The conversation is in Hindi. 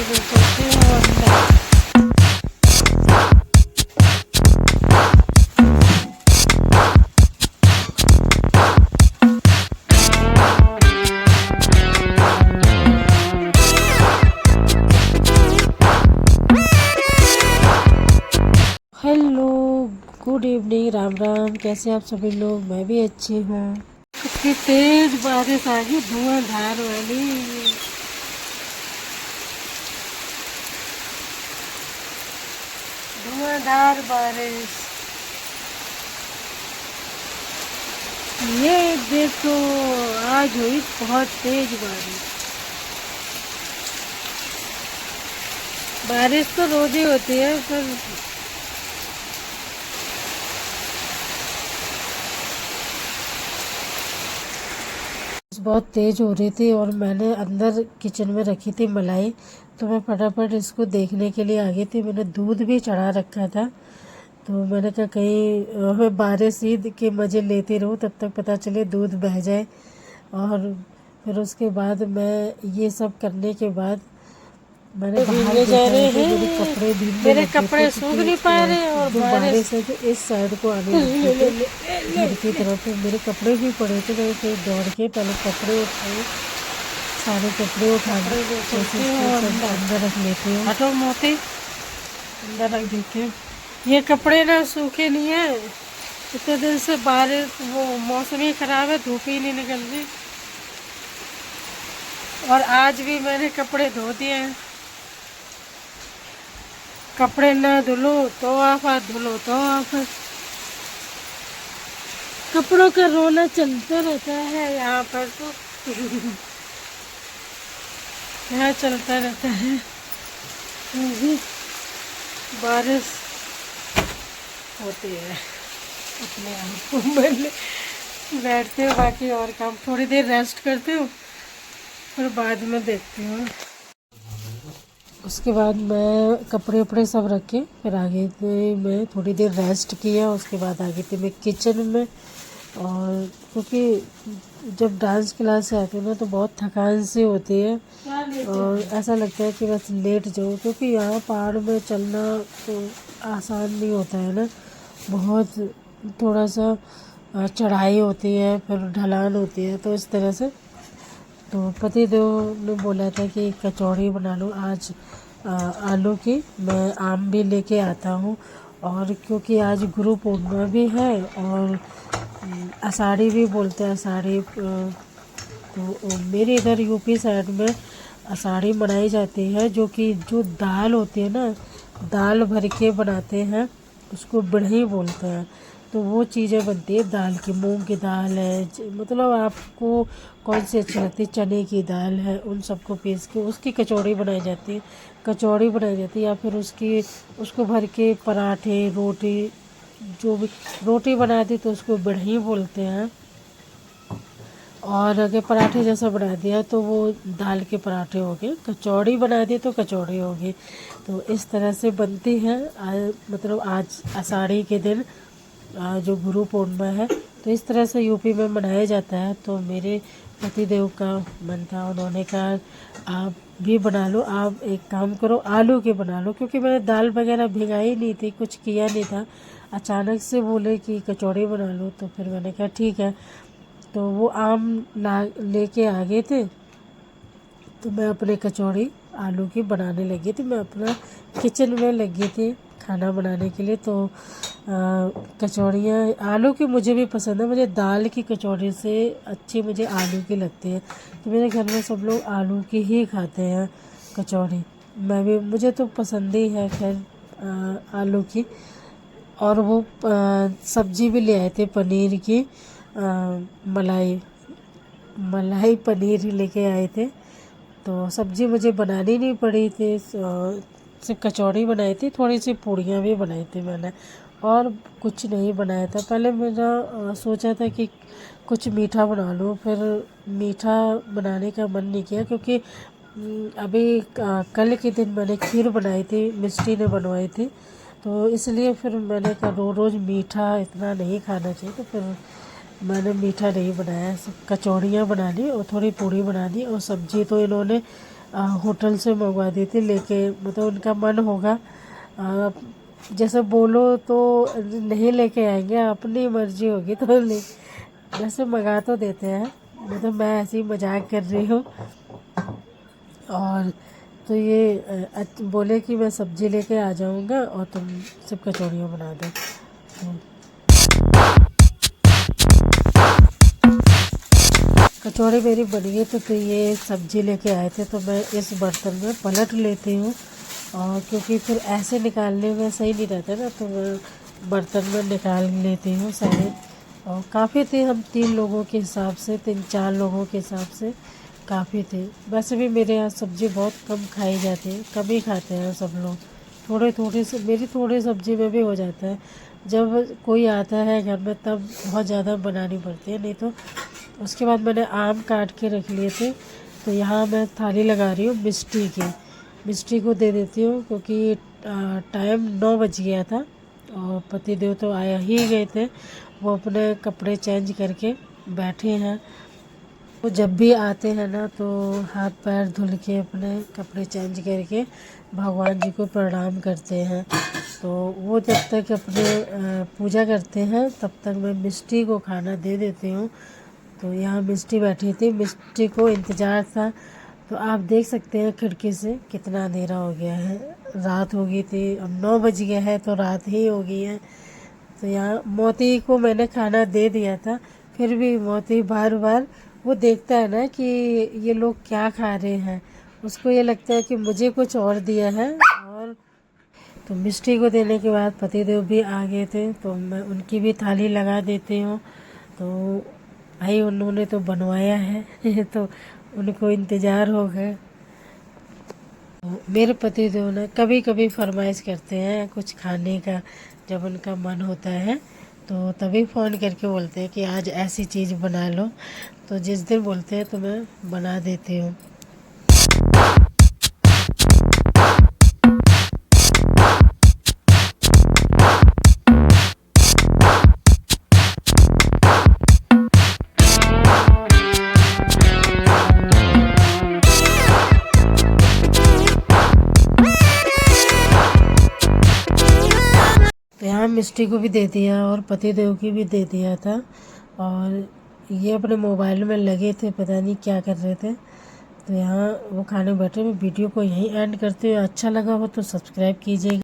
मैं चलती हूँ अंदर। Hello, good evening, Ram Ram. कैसे आप सभी लोग? मैं भी अच्छी हूँ। कितनी तेज बारिश आ गई, धुआंधार वाली। धुआंधार बारिश। ये देखो, आज हुई बहुत तेज बारिश। बारिश तो रोज ही होती है, पर बहुत तेज़ हो रही थी और मैंने अंदर किचन में रखी थी मलाई, तो मैं फटाफट इसको देखने के लिए आ गई थी। मैंने दूध भी चढ़ा रखा था, तो मैंने कहा कहीं मैं बारिश ईद के मज़े लेती रहूँ, तब तक पता चले दूध बह जाए। और फिर उसके बाद मैं ये सब करने के बाद मैंने बाहर जा रहे हैं। मेरे कपड़े भीगने मेरे लगे कपड़े थे सूख क्योंकि नहीं पा रहे और जो बारिश है जो इस साइड को आने लगी थी घर की तरफ, तो मेरे कपड़े भी पड़े थे। मैं फिर दौड़ के पहले कपड़े उठाए, सारे कपड़े उठा के अंदर रख लेती हूँ। हटो मोती, अंदर रख देती हूँ। ये कपड़े ना सूखे नहीं है। इतने दिन से बारिश, वो मौसम ही खराब है, धूप ही नहीं निकल रही। और आज भी मैंने कपड़े धो दिए हैं। कपड़े ना धुलो तो आफत, धुलो तो आफत। कपड़ों का रोना चलता रहता है यहाँ पर तो। यहाँ चलता रहता है। बारिश होती है अपने आप। मैंने बैठती हूँ, बाकी और काम थोड़ी देर रेस्ट करती हूँ, फिर बाद में देखती हूँ। उसके बाद मैं कपड़े उपड़े सब रख के फिर आ गई थी। मैं थोड़ी देर रेस्ट किया, उसके बाद आ गई थी मैं किचन में। और क्योंकि जब डांस क्लास से आती हूँ ना तो बहुत थकान सी होती है और ऐसा लगता है कि बस लेट जाऊँ, क्योंकि यहाँ पहाड़ में चलना तो आसान नहीं होता है ना। बहुत थोड़ा सा चढ़ाई होती है, फिर ढलान होती है, तो इस तरह से। तो पति देव ने बोला था कि कचौड़ी बना लो आज आलू की। मैं आम भी लेके आता हूँ, और क्योंकि आज गुरु पूर्णिमा भी है और आषाढ़ी भी बोलते हैं, आषाढ़ी। तो मेरे इधर यूपी साइड में आषाढ़ी मनाई जाती है, जो दाल होती है ना, दाल भर के बनाते हैं, उसको बिरही बोलते हैं। तो वो चीज़ें बनती है दाल की। मूंग की दाल है, मतलब आपको कौन सी अच्छी लगती है, चने की दाल है, उन सबको पीस के उसकी कचौड़ी बनाई जाती है। कचौड़ी बनाई जाती है, या फिर उसको भर के पराठे, रोटी, जो भी रोटी बना दी तो उसको बिरही बोलते हैं। और अगर पराठे जैसा बना दिया तो वो दाल के पराठे हो गए, कचौड़ी बना दी तो कचौड़ी होगी। तो इस तरह से बनती है। मतलब आज आषाढ़ी के दिन जो गुरु पूर्णिमा है, तो इस तरह से यूपी में मनाया जाता है। तो मेरे पतिदेव का मन था, उन्होंने कहा आप भी बना लो, आप एक काम करो आलू के बना लो, क्योंकि मैंने दाल वगैरह भिगाई नहीं थी, कुछ किया नहीं था। अचानक से बोले कि कचौड़ी बना लो, तो फिर मैंने कहा ठीक है। तो वो आम ला लेके आ गए थे, तो मैं अपने कचौड़ी आलू की बनाने लगी थी। मैं अपना किचन में लगी थी खाना बनाने के लिए। तो कचौड़ियाँ आलू की मुझे भी पसंद है। मुझे दाल की कचौड़ी से अच्छी मुझे आलू की लगती है। तो मेरे घर में सब लोग आलू की ही खाते हैं कचौड़ी। मैं भी, मुझे तो पसंद ही है खैर आलू की। और वो सब्जी भी ले आए थे पनीर की, मलाई मलाई पनीर लेके आए थे। तो सब्जी मुझे बनानी नहीं पड़ी थी, सिर्फ कचौड़ी बनाई थी, थोड़ी सी पूड़ियाँ भी बनाई थी मैंने, और कुछ नहीं बनाया था। पहले मेरा सोचा था कि कुछ मीठा बना लूँ, फिर मीठा बनाने का मन नहीं किया, क्योंकि अभी कल के दिन मैंने खीर बनाई थी, मिष्टी ने बनवाई थी। तो इसलिए फिर मैंने कहा रोज़ मीठा इतना नहीं खाना चाहिए, तो फिर मैंने मीठा नहीं बनाया। कचौड़ियाँ बना ली और थोड़ी पूड़ी बना दी, और सब्जी तो इन्होंने होटल से मंगवा दी थी लेके, मतलब उनका मन होगा जैसे बोलो तो नहीं लेके आएंगे, अपनी मर्जी होगी तो ले, वैसे मंगा तो देते हैं, मतलब मैं ऐसे ही मजाक कर रही हूँ। और तो ये बोले कि मैं सब्जी लेके आ जाऊँगा और तुम सब कचौड़ियाँ बना दो। कचौड़ी मेरी बन गई तो ये सब्जी लेके आए थे तो मैं इस बर्तन में पलट लेती हूँ, और क्योंकि फिर ऐसे निकालने में सही नहीं रहता ना, तो मैं बर्तन में निकाल लेती हूँ सारे। और काफ़ी थे, हम 3 लोगों के हिसाब से, 3-4 लोगों के हिसाब से काफ़ी थे। वैसे भी मेरे यहाँ सब्ज़ी बहुत कम खाई जाती है, कम ही खाते हैं सब लोग, थोड़े थोड़े से, मेरी थोड़ी सब्ज़ी में भी हो जाता है। जब कोई आता है घर में तब बहुत ज़्यादा बनानी पड़ती है, नहीं तो उसके बाद मैंने आम काट के रख लिए थे, तो यहाँ मैं थाली लगा रही हूँ मिष्टी की। मिष्टी को दे देती हूँ क्योंकि टाइम 9 बज गया था और पतिदेव तो आया ही गए थे, वो अपने कपड़े चेंज करके बैठे हैं। वो जब भी आते हैं ना तो हाथ पैर धुल के अपने कपड़े चेंज करके भगवान जी को प्रणाम करते हैं। तो वो जब तक अपने पूजा करते हैं तब तक मैं मिष्टी को खाना दे देती हूँ। तो यहाँ मिष्टी बैठी थी, मिष्टी को इंतज़ार था, तो आप देख सकते हैं खिड़की से कितना अंधेरा हो गया है, रात हो गई थी, अब 9 बज गया है तो रात ही हो गई है। तो यहाँ मोती को मैंने खाना दे दिया था, फिर भी मोती बार बार वो देखता है ना कि ये लोग क्या खा रहे हैं, उसको ये लगता है कि मुझे कुछ और दिया है। और तो मिष्टी को देने के बाद पतिदेव भी आ गए थे, तो मैं उनकी भी थाली लगा देती हूँ। तो भाई उन्होंने तो बनवाया है तो उनको इंतज़ार हो गए। तो मेरे पतिदेव ने कभी कभी फरमाइश करते हैं कुछ खाने का, जब उनका मन होता है तो तभी फ़ोन करके बोलते हैं कि आज ऐसी चीज़ बना लो, तो जिस दिन बोलते हैं तो मैं बना देती हूँ। तो यहाँ मिष्टी को भी दे दिया और पतिदेव की भी दे दिया था, और ये अपने मोबाइल में लगे थे, पता नहीं क्या कर रहे थे। तो यहाँ वो खाने बैठे। मैं वीडियो को यहीं एंड करते हुए, अच्छा लगा हो तो सब्सक्राइब कीजिएगा।